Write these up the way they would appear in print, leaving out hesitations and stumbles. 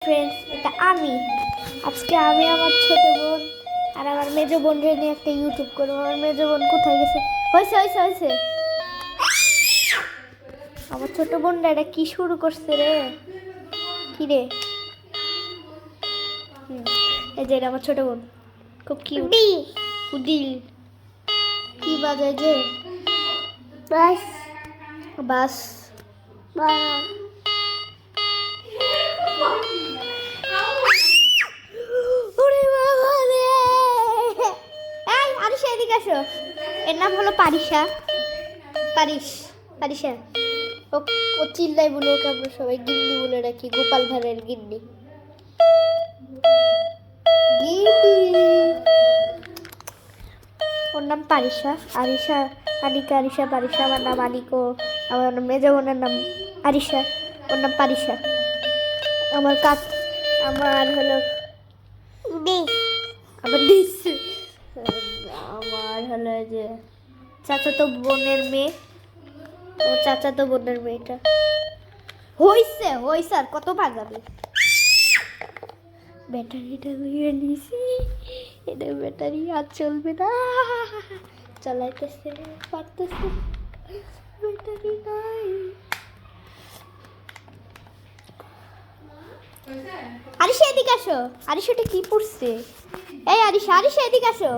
Friends, এটা আমি আজকে আমি আমার ছোট বোন আর আমার মেজো বোনকে নিয়ে একটা ইউটিউব করবো। আমার মেজো বোন কোথায় গেছে? হয়েছে হয়েছে হয়েছে। আমার ছোট বোনটা এটা কি শুরু করছে রে? কি রে? এই যে এটা আমার ছোট বোন, খুব কিউট। উদিল কি বাজায় যে? বাস বাস ওরে বাবা রে! এই আরিশা এদিকে আসো। এর নাম হলো পারিশা। পারিশা। ও ও চিল্লাই বলে, ওকে আমরা সবাই গিন্নি বলে রাখি, গোপাল ভাঁড়ের গিন্নি। ওর নাম পারিশা। আরিশা, আনিকা, আরিশা, পারিশা। আমার নাম আনিকো। আমার মেজো বোনের নাম আরিশা, ওর নাম পারিশা। আমার হলো আমার ডিস আমার হলো যে চাচাতো বোনের মেয়ে, আমার চাচাতো বোনের মেয়েটা। হইছে আর কত ভাগাবে? ব্যাটারিটা লইয়ে নিছি, এটা ব্যাটারি আর চলবে না, চালাইতেছে পারতেছে, ব্যাটারি নাই। আরিশা এদিকে আসো। আরিশাটা কি পড়ছে? এই আরিশা এদিকে আসো।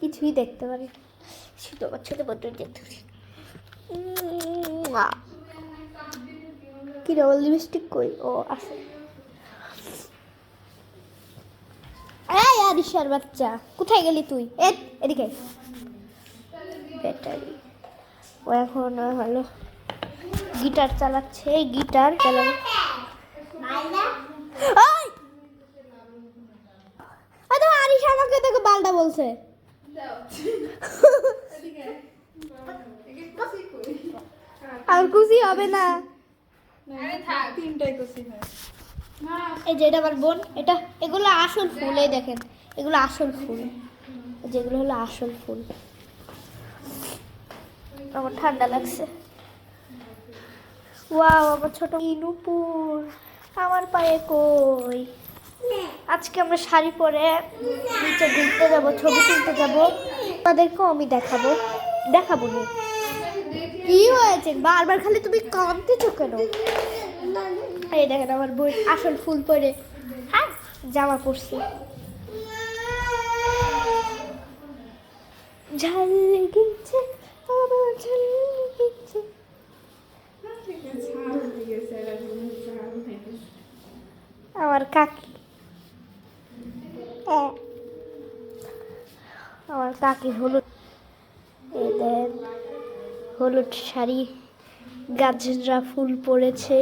কিছুই দেখতে পারি শুধু আমার ছোট বোনটা দেখতে পারি। কি রে, ওর লিপস্টিক কই? ও আছে। এই আরিশার বাচ্চা, কোথায় গেলি তুই? এদিকে। ব্যাটারি। ও এখন হলো গিটার চালাচ্ছে, গিটার চালাবে। আরিশা আমাকে তোকে বালটা বলছে। আর খুশি হবে না। এই যে এটা আমার বোন, এগুলো আসল ফুল। এই দেখেন, এগুলো আসল ফুল, যেগুলো হলো আসল ফুল। আমার ঠান্ডা লাগছে। ওয়াও, আমার ছোট নুপুর আমার পায়ে কই। আজকে আমরা শাড়ি পরে নিচে ঘুরতে যাব, ছবি তুলতে যাব, তাদেরকেও আমি দেখাবো না। কি হয়েছে বারবার খালি তুমি কাঁদতেছো কেন? এই দেখেন আমার বই আসল ফুল পরে জামা পরছে। ঝাল লেগেছে, আমার ঝাল লেগেছে। আমার কাকি হলুদ, এদের হলুদ শাড়ি, গাজরা ফুল পরেছে।